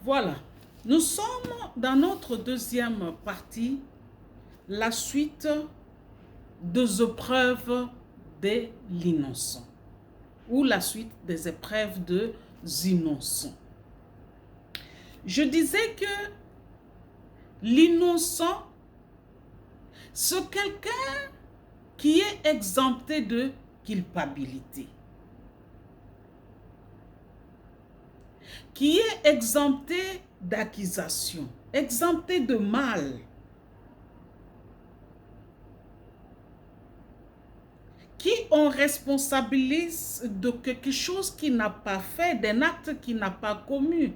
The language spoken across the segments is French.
Voilà, nous sommes dans notre deuxième partie, la suite des épreuves de l'innocent, ou la suite des épreuves des innocents. Je disais que l'innocent, c'est quelqu'un qui est exempté de culpabilité, qui est exempté d'accusation, exempté de mal, qui on responsabilise de quelque chose qu'il n'a pas fait, d'un acte qu'il n'a pas commis.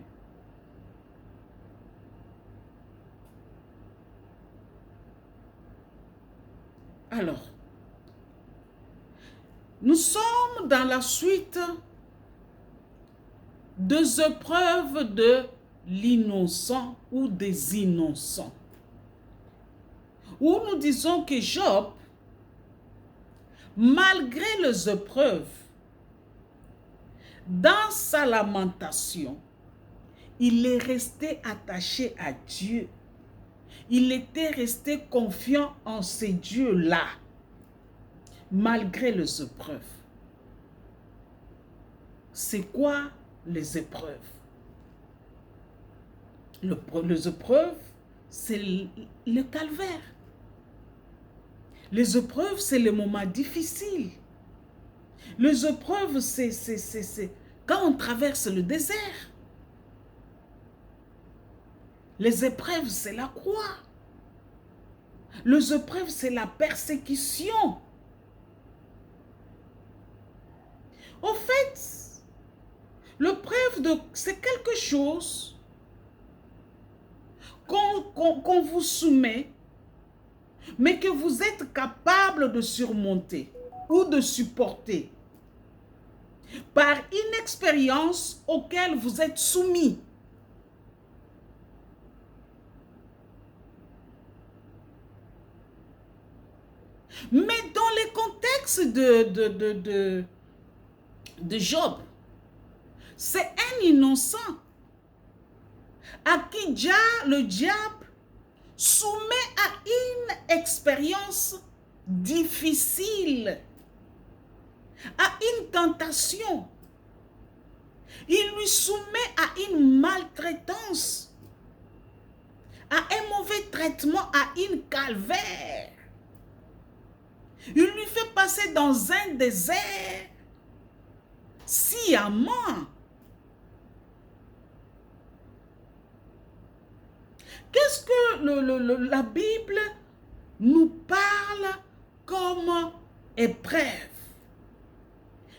Alors, nous sommes dans la suite des épreuves de l'innocent ou des innocents, où nous disons que Job, malgré les épreuves, dans sa lamentation, il est resté attaché à Dieu. Il était resté confiant en ces dieux-là, malgré les épreuves. C'est quoi les épreuves? Les épreuves, c'est le calvaire. Les épreuves, c'est les moments difficiles. Les épreuves, c'est quand on traverse le désert. Les épreuves, c'est la croix. Les épreuves, c'est la persécution. En fait, l'épreuve, c'est quelque chose qu'on vous soumet, mais que vous êtes capable de surmonter ou de supporter par une expérience auquel vous êtes soumis. Mais dans les contextes de Job, c'est un innocent à qui le diable soumet à une expérience difficile, à une tentation. Il lui soumet à une maltraitance, à un mauvais traitement, à une calvaire. Il lui fait passer dans un désert sciemment. Qu'est-ce que la Bible nous parle comme épreuve?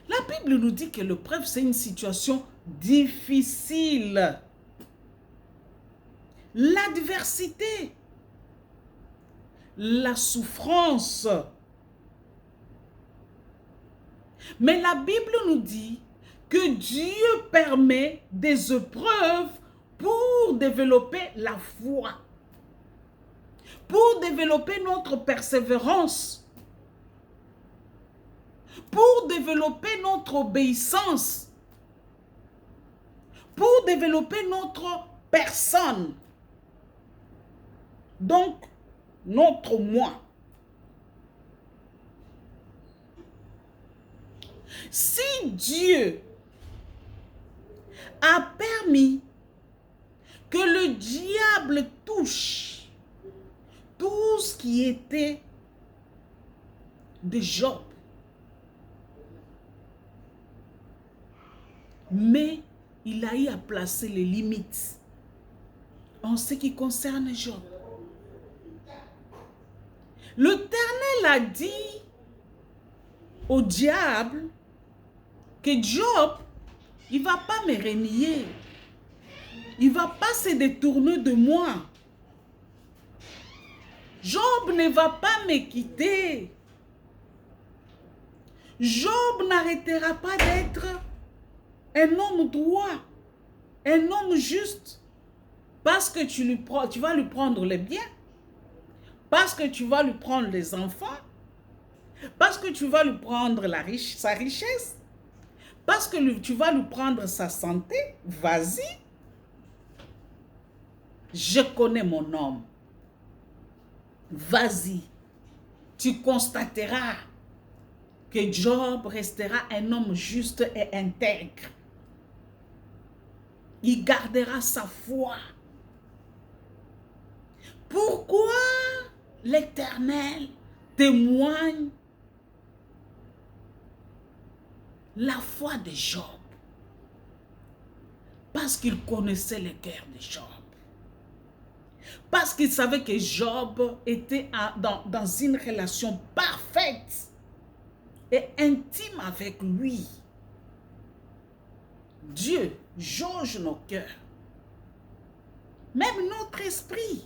La Bible nous dit que l'épreuve, c'est une situation difficile. L'adversité, la souffrance. Mais la Bible nous dit que Dieu permet des épreuves pour développer la foi, pour développer notre persévérance, pour développer notre obéissance, pour développer notre personne, donc notre moi. Si Dieu a permis que le diable touche tout ce qui était de Job, mais il a eu à placer les limites en ce qui concerne Job. L'Éternel a dit au diable que Job, il ne va pas me renier. Il ne va pas se détourner de moi. Job ne va pas me quitter. Job n'arrêtera pas d'être un homme droit, un homme juste, parce que tu vas lui prendre les biens, parce que tu vas lui prendre les enfants, parce que tu vas lui prendre sa richesse, parce que tu vas lui prendre sa santé. Vas-y. je connais mon homme. Vas-y, tu constateras que Job restera un homme juste et intègre. Il gardera sa foi. Pourquoi l'Éternel témoigne la foi de Job? Parce qu'il connaissait le cœur de Job. Parce qu'il savait que Job était dans une relation parfaite et intime avec lui. Dieu jauge nos cœurs, même notre esprit.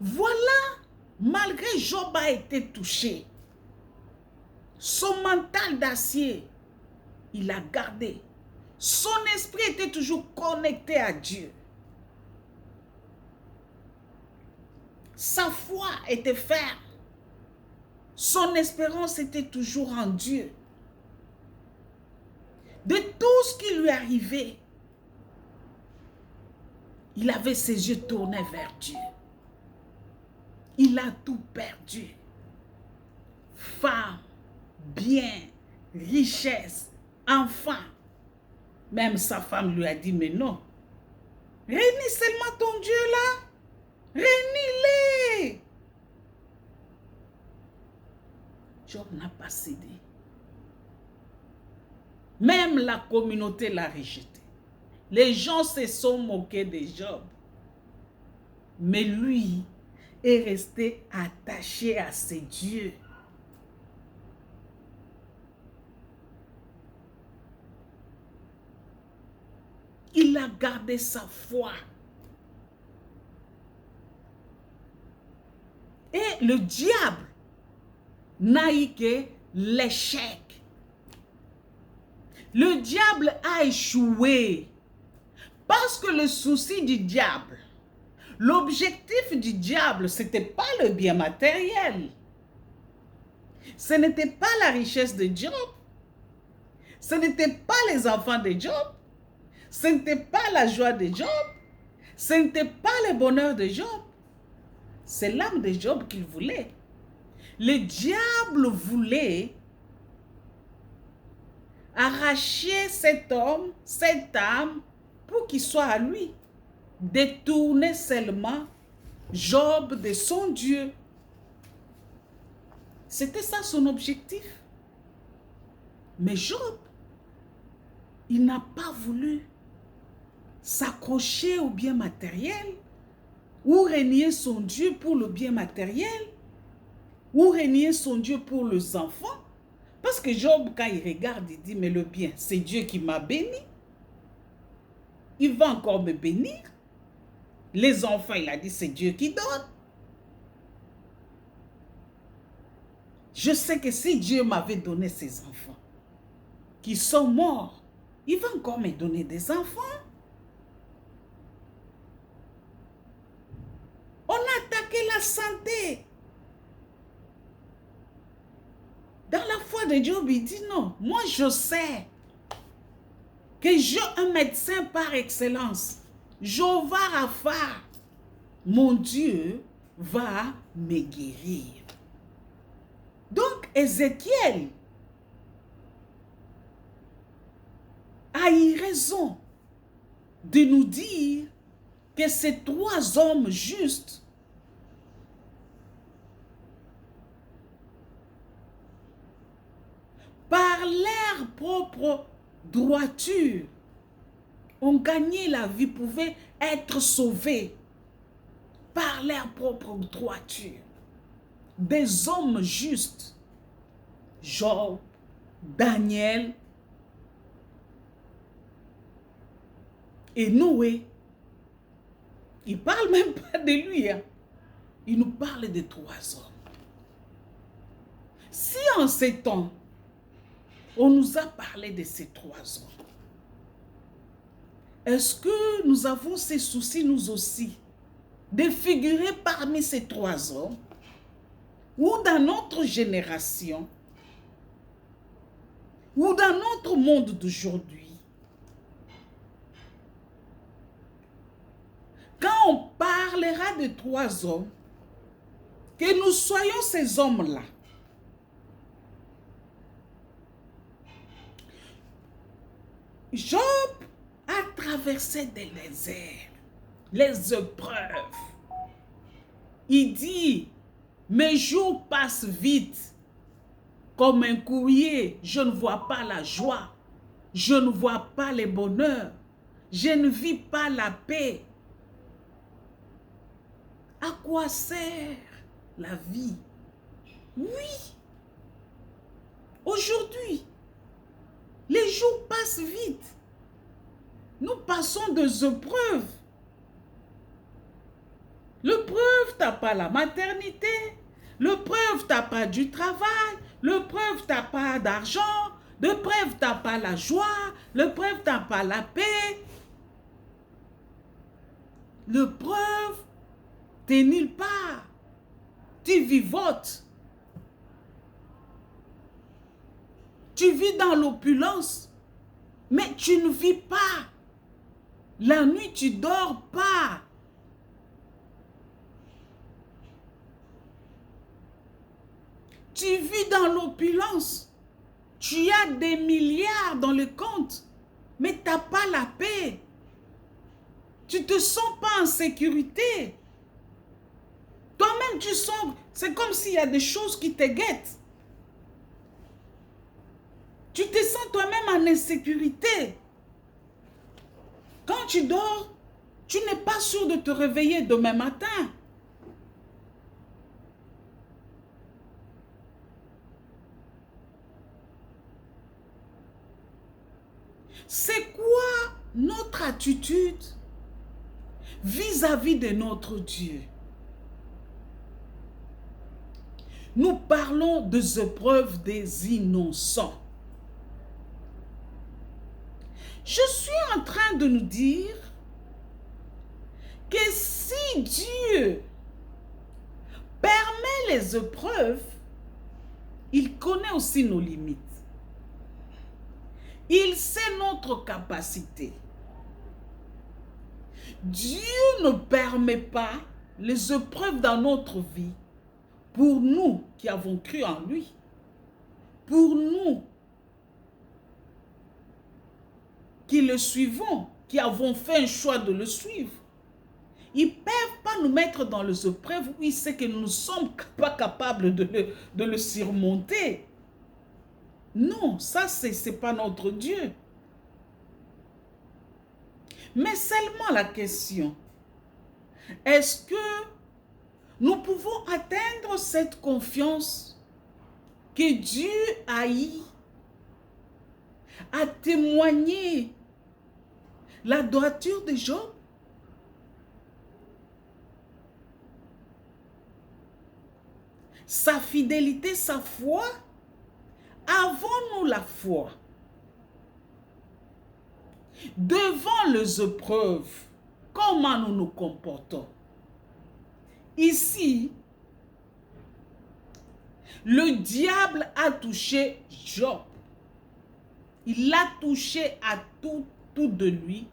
Voilà, malgré Job a été touché, son mental d'acier, il a gardé. Son esprit était toujours connecté à Dieu. Sa foi était ferme. Son espérance était toujours en Dieu. De tout ce qui lui arrivait, il avait ses yeux tournés vers Dieu. Il a tout perdu. Femme, bien, richesse, enfant. Même sa femme lui a dit, mais non. Réunis seulement ton Dieu là. Réunis-les. Job n'a pas cédé. Même la communauté l'a rejeté. Les gens se sont moqués de Job. Mais lui est resté attaché à ses dieux. Il a gardé sa foi. Et le diable n'a eu que l'échec. Le diable a échoué. Parce que le souci du diable, l'objectif du diable, ce n'était pas le bien matériel. Ce n'était pas la richesse de Job. Ce n'était pas les enfants de Job. Ce n'était pas la joie de Job. Ce n'était pas le bonheur de Job. C'est l'âme de Job qu'il voulait. Le diable voulait arracher cet homme, cette âme, pour qu'il soit à lui. Détourner seulement Job de son Dieu. C'était ça son objectif. Mais Job, il n'a pas voulu s'accrocher au bien matériel ou renier son Dieu pour le bien matériel ou renier son Dieu pour les enfants. Parce que Job, quand il regarde, il dit, mais le bien, c'est Dieu qui m'a béni. Il va encore me bénir. Les enfants, il a dit, c'est Dieu qui donne. Je sais que si Dieu m'avait donné ses enfants, qui sont morts, il va encore me donner des enfants. On a attaqué la santé. Dans la foi de Job, il dit non, moi je sais que j'ai un médecin par excellence. Jéhovah Rapha, mon Dieu, va me guérir. Donc, Ézéchiel a eu raison de nous dire que ces trois hommes justes par leur propre droiture ont gagné la vie, pouvaient être sauvés par leur propre droiture. Des hommes justes, Job, Daniel et Noé. Il ne parle même pas de lui. Hein. Il nous parle de trois hommes. Si en ces temps, on nous a parlé de ces trois hommes, est-ce que nous avons ces soucis, nous aussi, de figurer parmi ces trois hommes, ou dans notre génération, ou dans notre monde d'aujourd'hui? on parlera de 3 hommes, que nous soyons ces hommes-là. Job a traversé des déserts, les épreuves. Il dit, mes jours passent vite, comme un courrier, je ne vois pas la joie, je ne vois pas le bonheur, je ne vis pas la paix. À quoi sert la vie? Oui, aujourd'hui, les jours passent vite. Nous passons des épreuves. L'épreuve, tu n'as pas la maternité. L'épreuve, tu n'as pas du travail. L'épreuve, tu n'as pas d'argent. L'épreuve, tu n'as pas la joie. L'épreuve, tu n'as pas la paix. L'épreuve, tu n'es nulle part. Tu vivotes. Tu vis dans l'opulence. Mais tu ne vis pas. La nuit, tu ne dors pas. Tu vis dans l'opulence. Tu as des milliards dans le compte, mais tu n'as pas la paix. Tu ne te sens pas en sécurité. Toi-même, tu sens, c'est comme s'il y a des choses qui te guettent. Tu te sens toi-même en insécurité. Quand tu dors, tu n'es pas sûr de te réveiller demain matin. C'est quoi notre attitude vis-à-vis de notre Dieu? Nous parlons des épreuves des innocents. Je suis en train de nous dire que si Dieu permet les épreuves, il connaît aussi nos limites. Il sait notre capacité. Dieu ne permet pas les épreuves dans notre vie pour nous qui avons cru en lui, pour nous qui le suivons, qui avons fait un choix de le suivre. Ils ne peuvent pas nous mettre dans les épreuves où il sait que nous ne sommes pas capables de le surmonter. Non, ça, c'est pas notre Dieu. Mais seulement la question, est-ce que nous pouvons atteindre cette confiance que Dieu a eu à témoigner la droiture de Job? Sa fidélité, sa foi? Avons-nous la foi? Devant les épreuves, comment nous nous comportons? Ici, le diable a touché Job. Il l'a touché à tout de lui,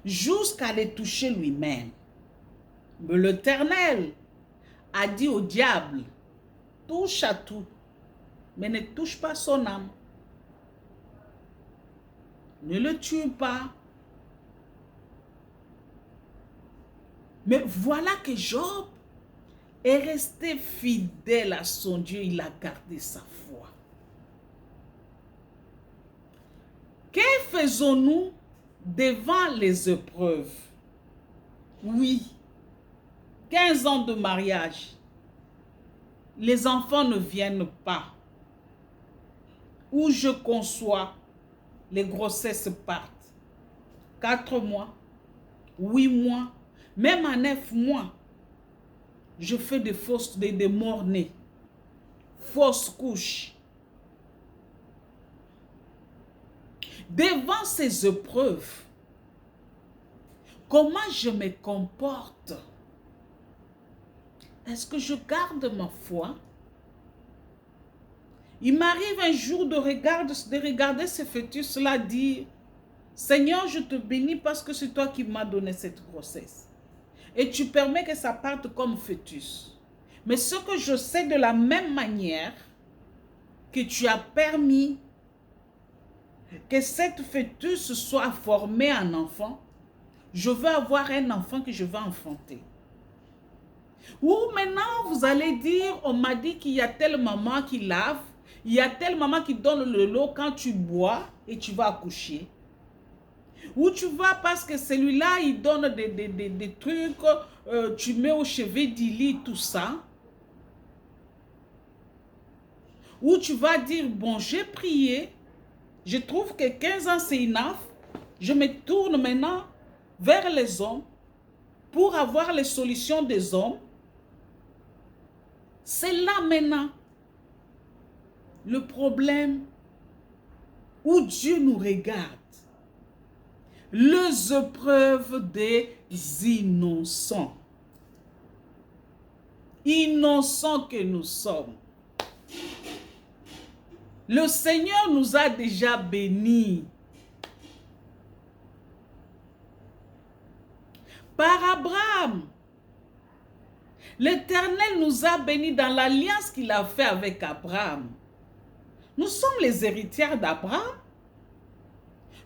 jusqu'à le toucher lui-même. Mais l'Éternel a dit au diable, touche à tout, mais ne touche pas son âme. Ne le tue pas. Mais voilà que Job est resté fidèle à son Dieu. Il a gardé sa foi. Que faisons-nous devant les épreuves? Oui, 15 ans de mariage. Les enfants ne viennent pas. Où je conçois, les grossesses partent. 4 mois, 8 mois, même à 9 mois, je fais des morts-nés, fausses couches. Devant ces épreuves, comment je me comporte? Est-ce que je garde ma foi? Il m'arrive un jour de regarder ce fœtus-là dire, Seigneur, je te bénis parce que c'est toi qui m'as donné cette grossesse. et tu permets que ça parte comme fœtus. Mais ce que je sais, de la même manière que tu as permis que cette fœtus soit formé en enfant, je veux avoir un enfant que je veux enfanter. Ou maintenant, vous allez dire, on m'a dit qu'il y a telle maman qui lave, il y a telle maman qui donne le lot quand tu bois et tu vas accoucher. Ou tu vas parce que celui-là, il donne des trucs, tu mets au chevet du lit, tout ça. Ou tu vas dire, bon, j'ai prié, je trouve que 15 ans c'est enough, je me tourne maintenant vers les hommes pour avoir les solutions des hommes. C'est là maintenant le problème où Dieu nous regarde. Les épreuves des innocents. Innocents que nous sommes. Le Seigneur nous a déjà bénis. Par Abraham. L'Éternel nous a bénis dans l'alliance qu'il a fait avec Abraham. Nous sommes les héritières d'Abraham.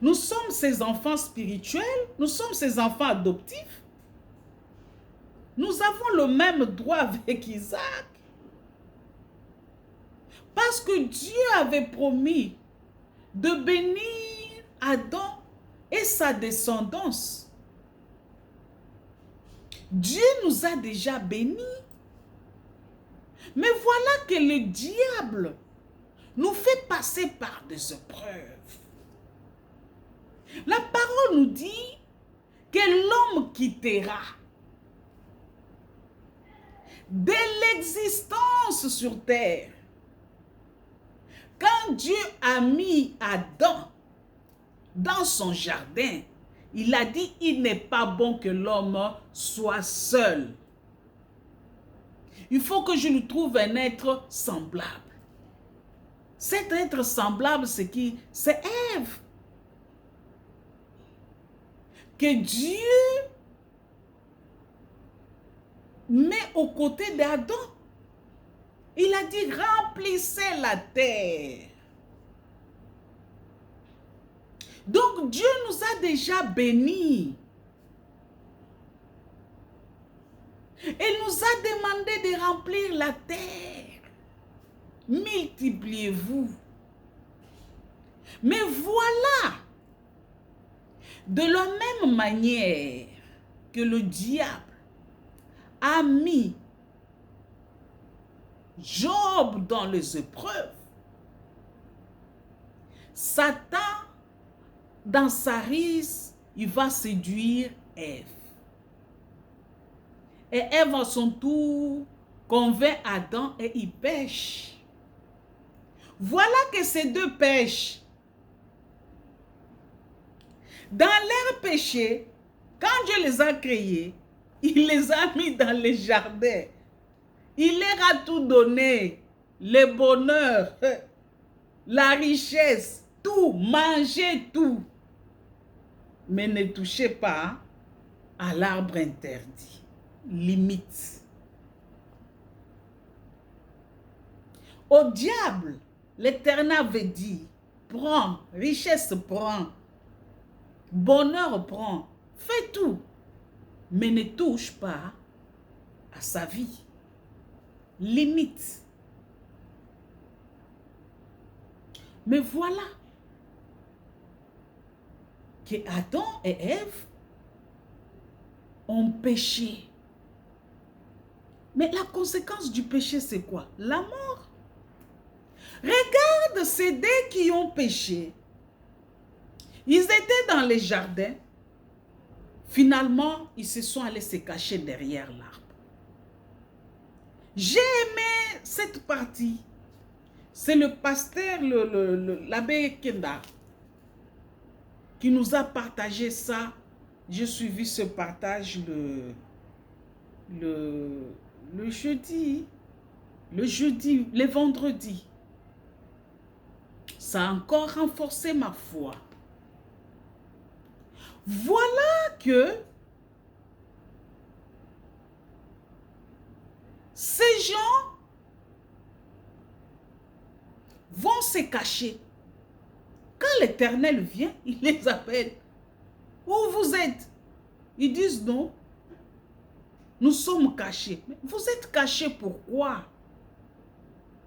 Nous sommes ses enfants spirituels. Nous sommes ses enfants adoptifs. Nous avons le même droit avec Isaac. Parce que Dieu avait promis de bénir Adam et sa descendance. Dieu nous a déjà bénis. Mais voilà que le diable nous fait passer par des épreuves. La parole nous dit que l'homme quittera. Dès l'existence sur terre, quand Dieu a mis Adam dans son jardin, il a dit, il n'est pas bon que l'homme soit seul. Il faut que je lui trouve un être semblable. Cet être semblable, c'est qui? C'est Ève. Que Dieu met aux côtés d'Adam. Il a dit, remplissez la terre. Donc Dieu nous a déjà bénis. Il nous a demandé de remplir la terre. Multipliez-vous. Mais voilà, de la même manière que le diable a mis Job dans les épreuves, Satan, dans sa ruse, il va séduire Ève. Et Ève, à son tour, convainc Adam et il pêche. Voilà que ces deux pêchent. Dans leur péché, quand Dieu les a créés, il les a mis dans les jardins. Il leur a tout donné. Le bonheur, la richesse, tout, mangez tout. Mais ne touchez pas à l'arbre interdit. Limite. Au diable, l'Éternel avait dit, prends, richesse prends, bonheur prends, fais tout, mais ne touche pas à sa vie. Limite. Mais voilà que Adam et Ève ont péché. Mais la conséquence du péché, c'est quoi? La mort. Regarde ces deux qui ont péché. Ils étaient dans les jardins. Finalement, ils se sont allés se cacher derrière l'arbre. J'ai aimé cette partie. C'est le pasteur, l'abbé Kenda, qui nous a partagé ça. J'ai suivi ce partage le jeudi, le vendredi. Ça a encore renforcé ma foi. Voilà que s'est caché. Quand l'Éternel vient, il les appelle. Où vous êtes? Ils disent non. Nous sommes cachés. Mais vous êtes cachés pourquoi?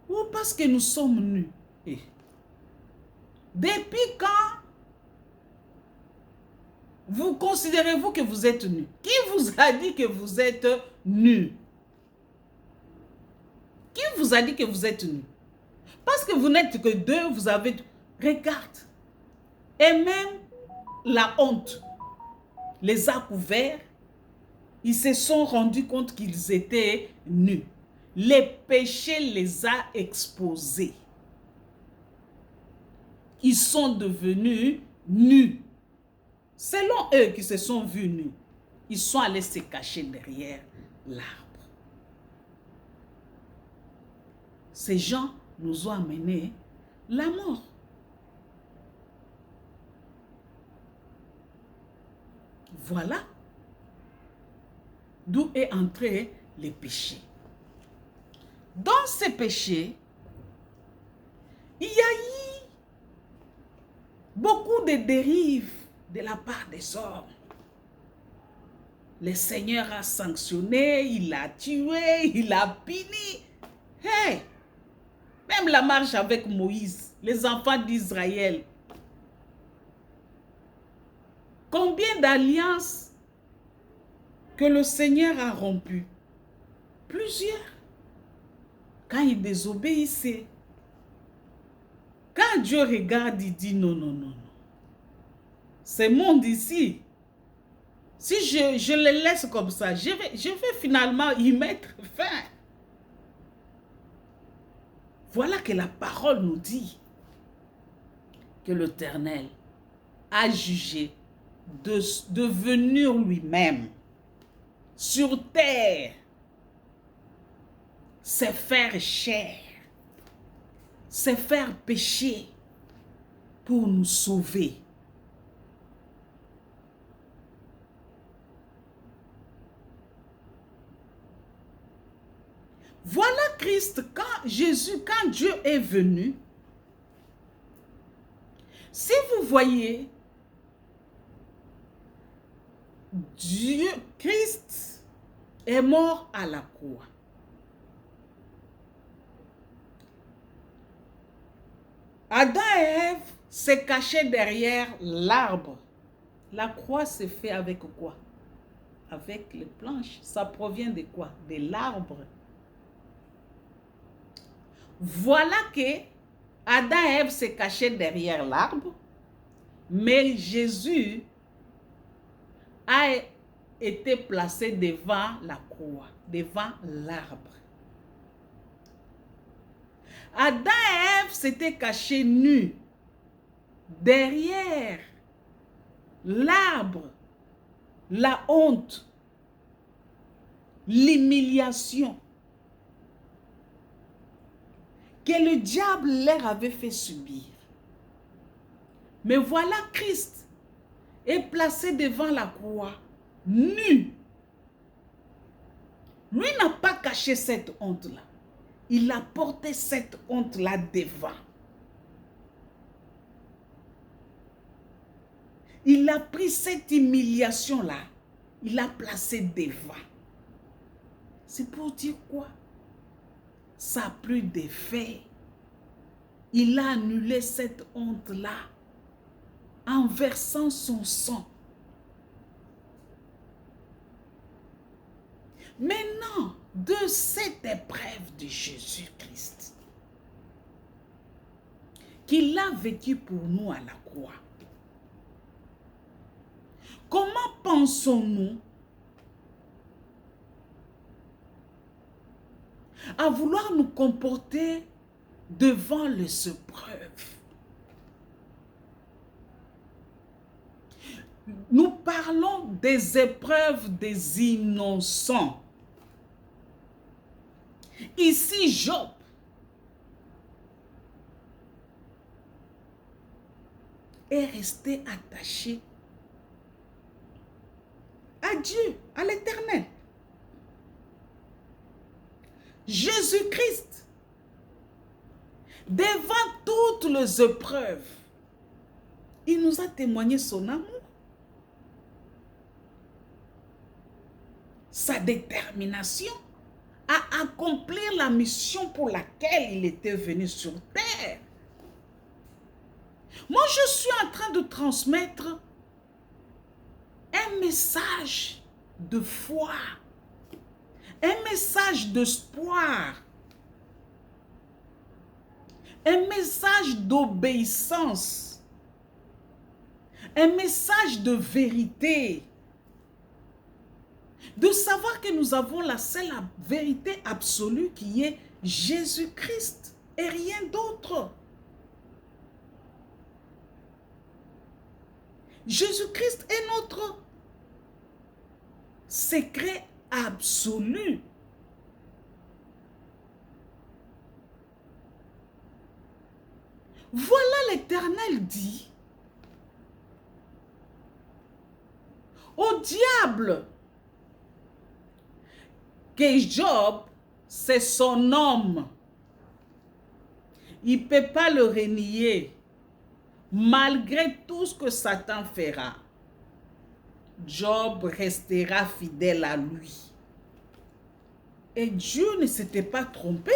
Ou parce que nous sommes nus. Et depuis quand vous considérez-vous que vous êtes nus? Qui vous a dit que vous êtes nus? Qui vous a dit que vous êtes nus? Parce que vous n'êtes que deux, vous avez... Regarde. Et même la honte les a couverts. Ils se sont rendus compte qu'ils étaient nus. Les péchés les a exposés. Ils sont devenus nus. Selon eux qui se sont vus nus, ils sont allés se cacher derrière l'arbre. Ces gens nous ont amené la mort. Voilà d'où est entré le péché. Dans ces péchés, il y a eu beaucoup de dérives de la part des hommes. Le Seigneur a sanctionné, il a tué, il a puni. Hey! Même la marche avec Moïse, les enfants d'Israël. Combien d'alliances que le Seigneur a rompues? Plusieurs. Quand ils désobéissaient. Quand Dieu regarde, il dit non, non, non, non. Ce monde ici, si je le laisse comme ça, je vais finalement y mettre fin. Voilà que la parole nous dit que l'Éternel a jugé de venir lui-même sur terre, se faire chair, se faire pécher pour nous sauver. Voilà Christ, quand Dieu est venu. Si vous voyez, Christ est mort à la croix. Adam et Ève se cachaient derrière l'arbre. La croix se fait avec quoi? Avec les planches. Ça provient de quoi? De l'arbre. Voilà que Adam et Ève se cachaient derrière l'arbre, mais Jésus a été placé devant la croix, devant l'arbre. Adam et Ève s'étaient cachés nus derrière l'arbre, la honte, l'humiliation que le diable leur avait fait subir. Mais voilà Christ est placé devant la croix, nu. Lui n'a pas caché cette honte-là. Il a porté cette honte-là devant. Il a pris cette humiliation-là. Il l'a placé devant. C'est pour dire quoi? Ça n'a plus d'effet. Il a annulé cette honte-là en versant son sang. Maintenant, de cette épreuve de Jésus-Christ, qu'il a vécu pour nous à la croix, comment pensons-nous à vouloir nous comporter devant les épreuves? Nous parlons des épreuves des innocents. Ici, Job est resté attaché à Dieu, à l'Éternel. Jésus-Christ, devant toutes les épreuves, il nous a témoigné son amour, sa détermination à accomplir la mission pour laquelle il était venu sur terre. Moi, je suis en train de transmettre un message de foi, un message d'espoir, un message d'obéissance, un message de vérité, de savoir que nous avons la seule vérité absolue qui est Jésus-Christ et rien d'autre. Jésus-Christ est notre secret absolu. Voilà l'Éternel dit au diable que Job, c'est son homme. Il ne peut pas le renier. Malgré tout ce que Satan fera, Job restera fidèle à lui. Et Dieu ne s'était pas trompé.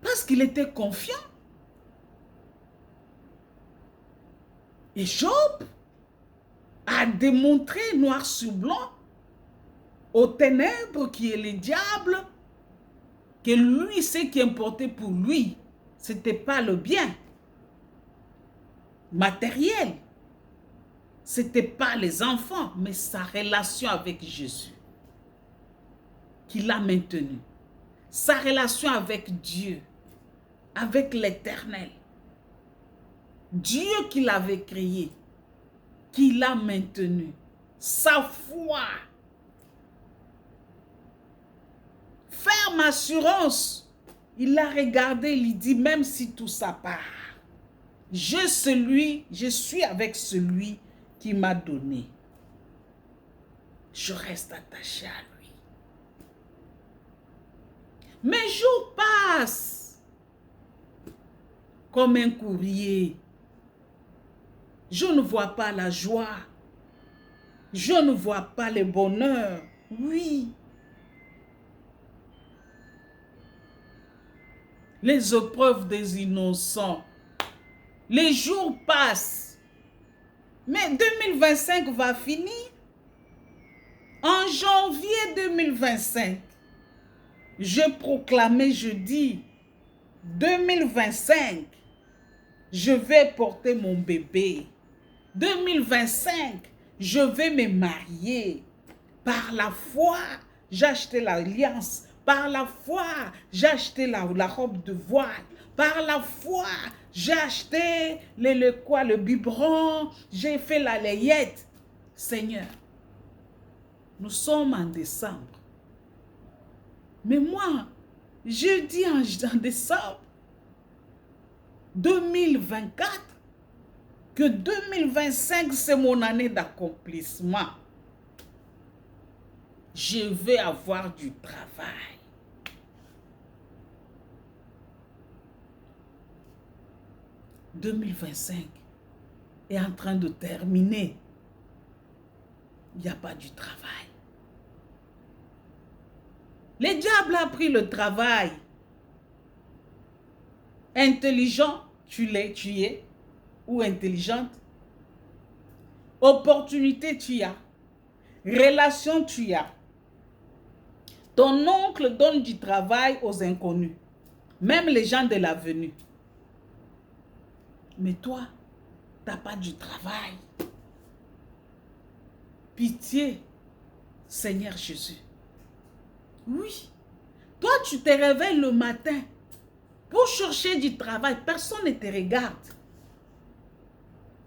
Parce qu'il était confiant. Et Job a démontré noir sur blanc aux ténèbres qui est le diable, que lui, ce qui importait pour lui, ce n'était pas le bien matériel, ce n'était pas les enfants, mais sa relation avec Jésus qui l'a maintenu, sa relation avec Dieu, avec l'Éternel, Dieu qui l'avait créé, qui l'a maintenu, sa foi, ferme assurance. Il l'a regardé, il dit, même si tout ça part, je suis avec celui qui m'a donné. Je reste attaché à lui. Mes jours passent comme un courrier. Je ne vois pas la joie. Je ne vois pas le bonheur. Oui. Les épreuves des innocents. Les jours passent. Mais 2025 va finir. En janvier 2025, je proclamais, je dis, 2025, je vais porter mon bébé. 2025, je vais me marier. Par la foi, j'ai acheté l'alliance. Par la foi, j'ai acheté la robe de voile. Par la foi, j'ai acheté le biberon. J'ai fait la layette. Seigneur, nous sommes en décembre. Mais moi, je dis en décembre 2024 que 2025, c'est mon année d'accomplissement. Je vais avoir du travail. « 2025 est en train de terminer. Il n'y a pas du travail. Le diable a pris le travail. Intelligent, tu es, ou intelligente. Opportunité, tu as. Relation, tu as. Ton oncle donne du travail aux inconnus, même les gens de l'avenue. Mais toi, tu n'as pas du travail. Pitié, Seigneur Jésus. Oui, toi tu te réveilles le matin pour chercher du travail. Personne ne te regarde.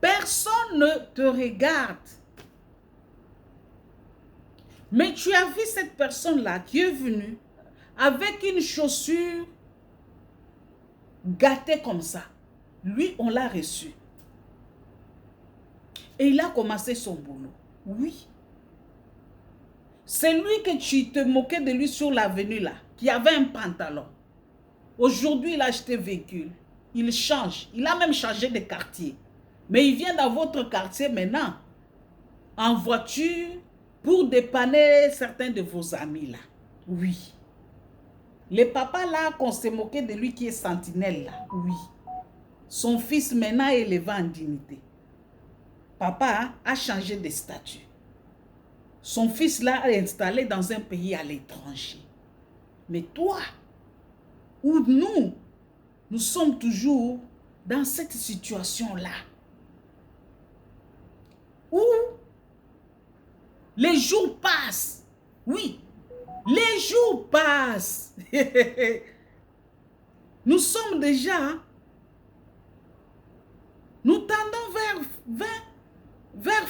Personne ne te regarde. Mais tu as vu cette personne-là qui est venue avec une chaussure gâtée comme ça. Lui, on l'a reçu. Et il a commencé son boulot. Oui. C'est lui que tu te moquais de lui sur l'avenue là, qui avait un pantalon. Aujourd'hui, il a acheté véhicule. Il change. Il a même changé de quartier. Mais il vient dans votre quartier maintenant, en voiture, pour dépanner certains de vos amis là. Oui. Le papa là, qu'on s'est moqué de lui qui est sentinelle là. Oui. Son fils maintenant est élevé en dignité. Papa a changé de statut. Son fils là est installé dans un pays à l'étranger. Mais toi, ou nous sommes toujours dans cette situation-là. Où les jours passent. Oui, les jours passent. Nous sommes déjà, nous tendons vers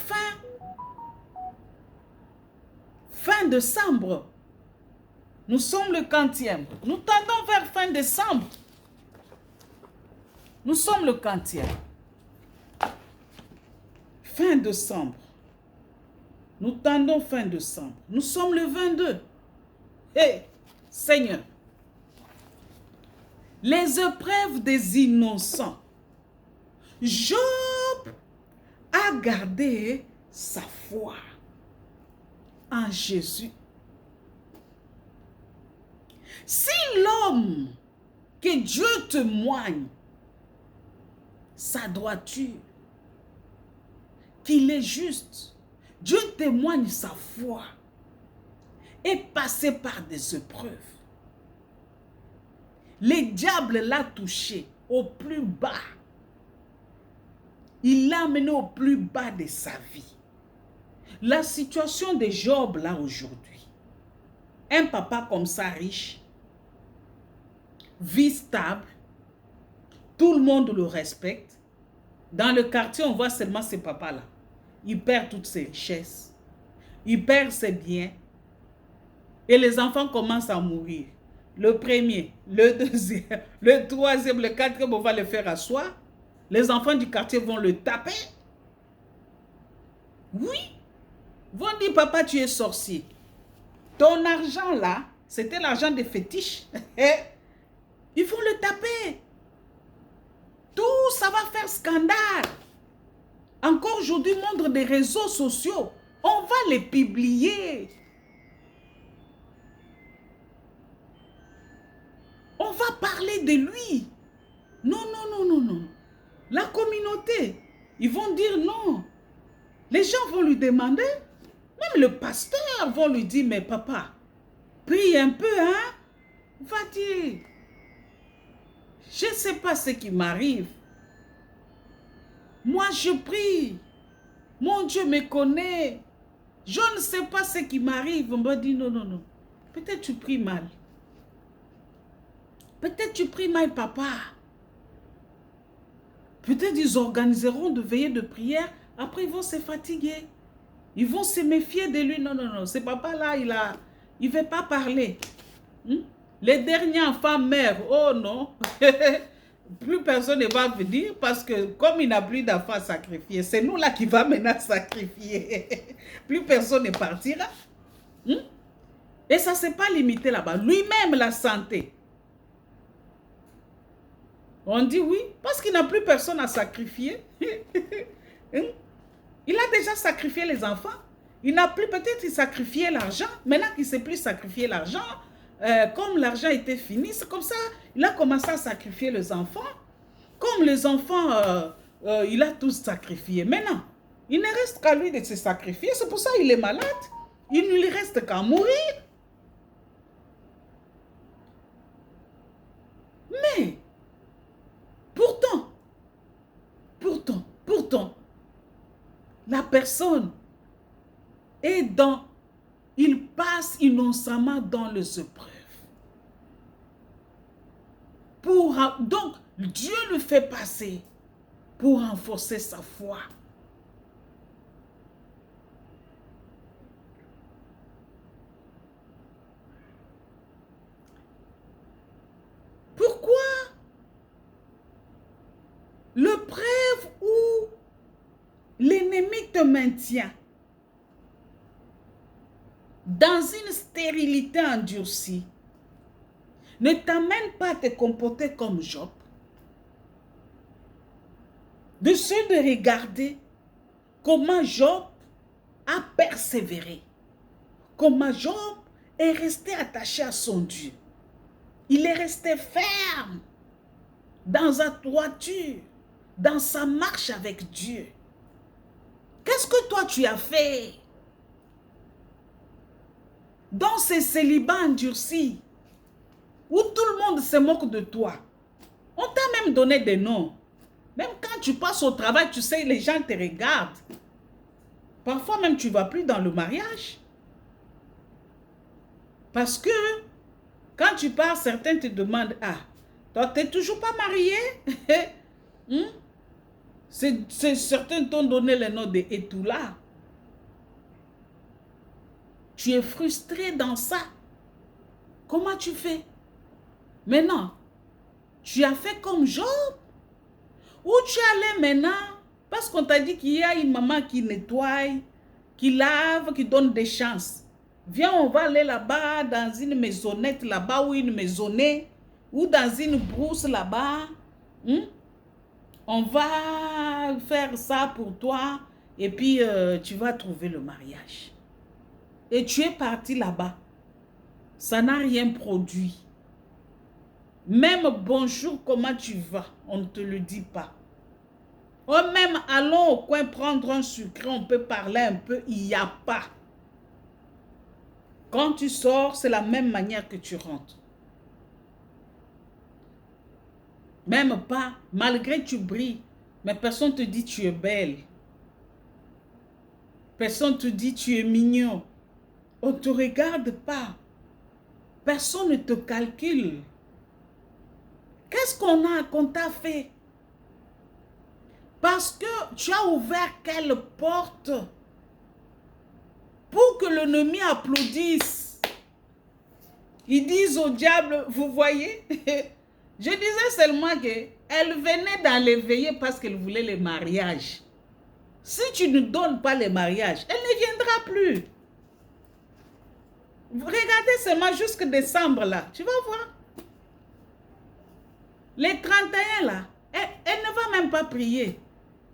fin décembre. Nous sommes le 40e. Nous tendons vers fin décembre. Nous sommes le 40e. Fin décembre. Nous tendons fin décembre. Nous sommes le 22. Hé, Seigneur. Les épreuves des innocents. Job a gardé sa foi en Jésus. Si l'homme que Dieu témoigne sa droiture, qu'il est juste, Dieu témoigne sa foi, est passé par des épreuves. Le diable l'a touché au plus bas. Il l'a amené au plus bas de sa vie. La situation de Job là aujourd'hui, un papa comme ça riche, vie stable, tout le monde le respecte. Dans le quartier, on voit seulement ces papas-là. Il perd toutes ses richesses. Il perd ses biens. Et les enfants commencent à mourir. Le premier, le deuxième, le troisième, le quatrième, on va le faire asseoir. Les enfants du quartier vont le taper. Oui. Vont dire, papa, tu es sorcier. Ton argent là, c'était l'argent des fétiches. Ils vont le taper. Tout ça va faire scandale. Encore aujourd'hui, monde des réseaux sociaux, on va les publier. On va parler de lui. Non, non, non, non, non. La communauté, ils vont dire non. Les gens vont lui demander, même le pasteur vont lui dire, mais papa, prie un peu, hein? Va dire, je ne sais pas ce qui m'arrive. Moi, je prie. Mon Dieu me connaît. Je ne sais pas ce qui m'arrive. On va dire non, non, non. Peut-être tu pries mal. Peut-être tu pries mal, papa. Peut-être ils organiseront de veillées de prière. Après, ils vont se fatiguer. Ils vont se méfier de lui. Non, non, non. Ce papa-là, il ne veut pas parler. Les derniers enfants meurent. Oh non. Plus personne ne va venir parce que comme il n'a plus d'enfants à sacrifier, c'est nous là qui va maintenant sacrifier. Plus personne ne partira. Et ça ne s'est pas limité là-bas. Lui-même, la santé. On dit oui, parce qu'il n'a plus personne à sacrifier. Il a déjà sacrifié les enfants. Il n'a plus, peut-être il sacrifiait l'argent. Maintenant qu'il ne sait plus sacrifier l'argent, comme l'argent était fini, c'est comme ça, il a commencé à sacrifier les enfants. Comme les enfants, il a tous sacrifié. Maintenant, il ne reste qu'à lui de se sacrifier. C'est pour ça qu'il est malade. Il ne lui reste qu'à mourir. Mais, pourtant, la personne est dans, il passe innocemment dans les épreuves. Donc, Dieu le fait passer pour renforcer sa foi. Pourquoi l'épreuve où l'ennemi te maintient dans une stérilité endurcie, ne t'amène pas à te comporter comme Job. De regarder comment Job a persévéré. Comment Job est resté attaché à son Dieu. Il est resté ferme dans sa droiture, dans sa marche avec Dieu. Qu'est-ce que toi tu as fait dans ces célibats endurcis où tout le monde se moque de toi? On t'a même donné des noms. Même quand tu passes au travail, tu sais, les gens te regardent. Parfois même, tu ne vas plus dans le mariage. Parce que quand tu pars, certains te demandent, ah, toi, tu n'es toujours pas marié? Certains t'ont donné le nom de Etoula. Tu es frustré dans ça. Comment tu fais? Maintenant, tu as fait comme Job? Où tu allais maintenant? Parce qu'on t'a dit qu'il y a une maman qui nettoie, qui lave, qui donne des chances. Viens, on va aller là-bas, dans une maisonnette là-bas, ou une maisonnée, ou dans une brousse là-bas. On va faire ça pour toi, et puis tu vas trouver le mariage. Et tu es parti là-bas. Ça n'a rien produit. Même bonjour, comment tu vas? On ne te le dit pas. Ou même allons au coin prendre un sucre, on peut parler un peu, il n'y a pas. Quand tu sors, c'est la même manière que tu rentres. Même pas, malgré que tu brilles, mais personne ne te dit tu es belle. Personne ne te dit tu es mignon. On ne te regarde pas. Personne ne te calcule. Qu'est-ce qu'on t'a fait? Parce que tu as ouvert quelle porte pour que l'ennemi applaudisse. Ils disent au diable, vous voyez, je disais seulement qu'elle venait dans les veillées parce qu'elle voulait le mariage. Si tu ne donnes pas le mariage, elle ne viendra plus. Regardez seulement jusqu'en décembre là, tu vas voir. Les 31 là, elle ne va même pas prier.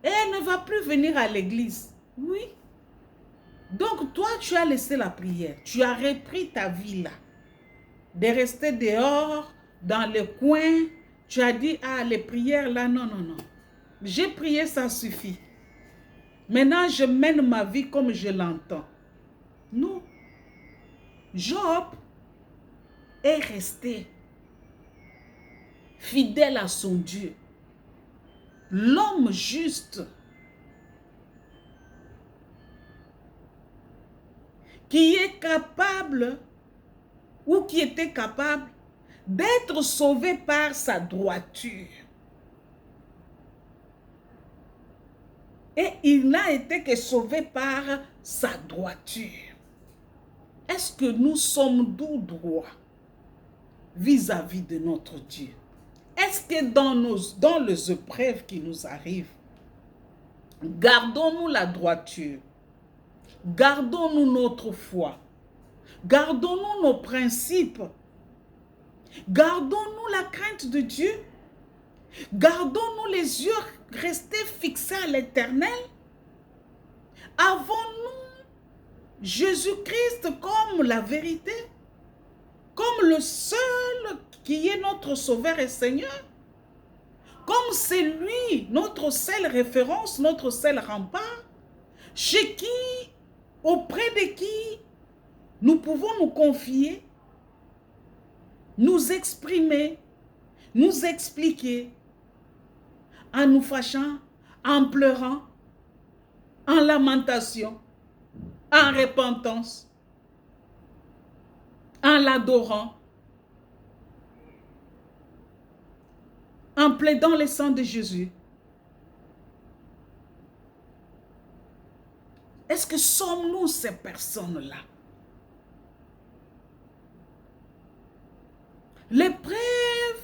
Et elle ne va plus venir à l'église. Oui. Donc toi, tu as laissé la prière. Tu as repris ta vie là. De rester dehors, dans le coin. Tu as dit, ah, les prières là, non, non, non. J'ai prié, ça suffit. Maintenant, je mène ma vie comme je l'entends. Non. Job est resté fidèle à son Dieu. L'homme juste qui est capable ou qui était capable d'être sauvé par sa droiture. Et il n'a été que sauvé par sa droiture. Est-ce que nous sommes doux droits vis-à-vis de notre Dieu? Est-ce que dans les épreuves qui nous arrivent, gardons-nous la droiture? Gardons-nous notre foi? Gardons-nous nos principes? Gardons-nous la crainte de Dieu? Gardons-nous les yeux restés fixés à l'Éternel? Avons-nous Jésus-Christ comme la vérité? Comme le seul qui est notre Sauveur et Seigneur? Comme c'est lui, notre seule référence, notre seul rempart? Chez qui, auprès de qui nous pouvons nous confier, nous exprimer, nous expliquer, en nous fâchant, en pleurant, en lamentation, en repentance, en l'adorant, en plaidant le sang de Jésus. Est-ce que sommes-nous ces personnes-là? L'épreuve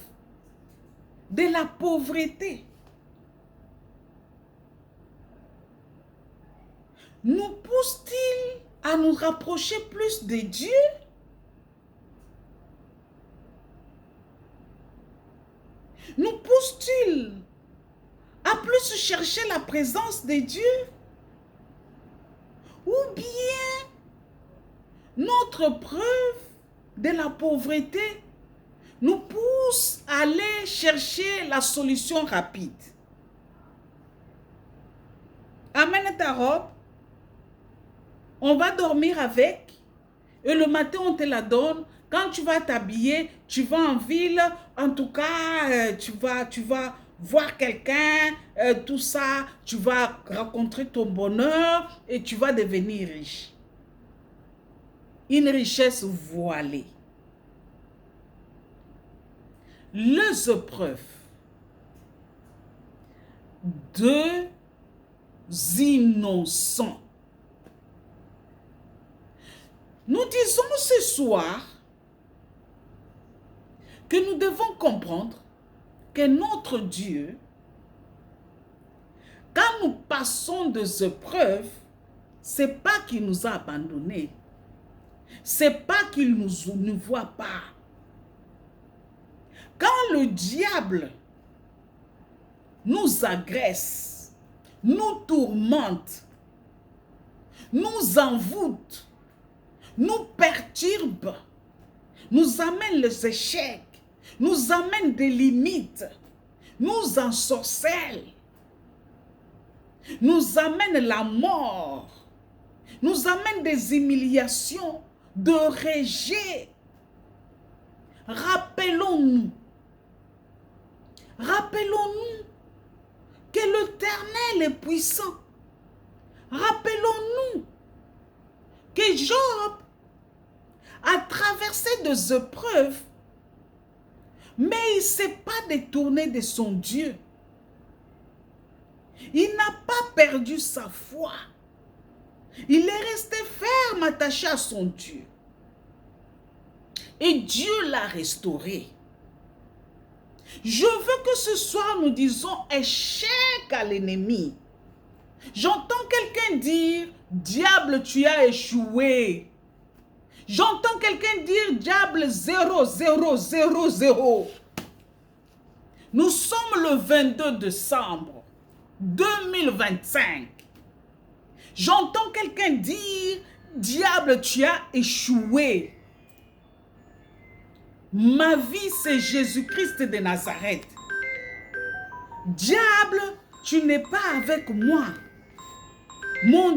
de la pauvreté nous pousse-t-il à nous rapprocher plus de Dieu? Nous pousse-t-il à plus chercher la présence de Dieu? Ou bien notre preuve de la pauvreté nous pousse à aller chercher la solution rapide? Amène ta robe, on va dormir avec, et le matin on te la donne. Quand tu vas t'habiller, tu vas en ville, en tout cas, tu vas voir quelqu'un, tout ça, tu vas rencontrer ton bonheur et tu vas devenir riche. Une richesse voilée. Les épreuves, deux innocents. Nous disons ce soir que nous devons comprendre que notre Dieu, quand nous passons des épreuves, c'est pas qu'il nous a abandonnés. C'est pas qu'il ne voit pas. Quand le diable nous agresse, nous tourmente, nous envoûte, nous perturbe, nous amène les échecs, nous amène des limites, nous ensorcelle, nous amène la mort, nous amène des humiliations, de rejet. Rappelons-nous que l'Éternel est puissant. Rappelons-nous que Job a traversé des épreuves, mais il ne s'est pas détourné de son Dieu. Il n'a pas perdu sa foi. Il est resté ferme, attaché à son Dieu. Et Dieu l'a restauré. Je veux que ce soir nous disons échec à l'ennemi. J'entends quelqu'un dire, diable, tu as échoué. J'entends quelqu'un dire, diable, 0, 0, 0, 0. Nous sommes le 22 décembre 2025. J'entends quelqu'un dire, diable, tu as échoué. Ma vie, c'est Jésus-Christ de Nazareth. Diable, tu n'es pas avec moi. Mon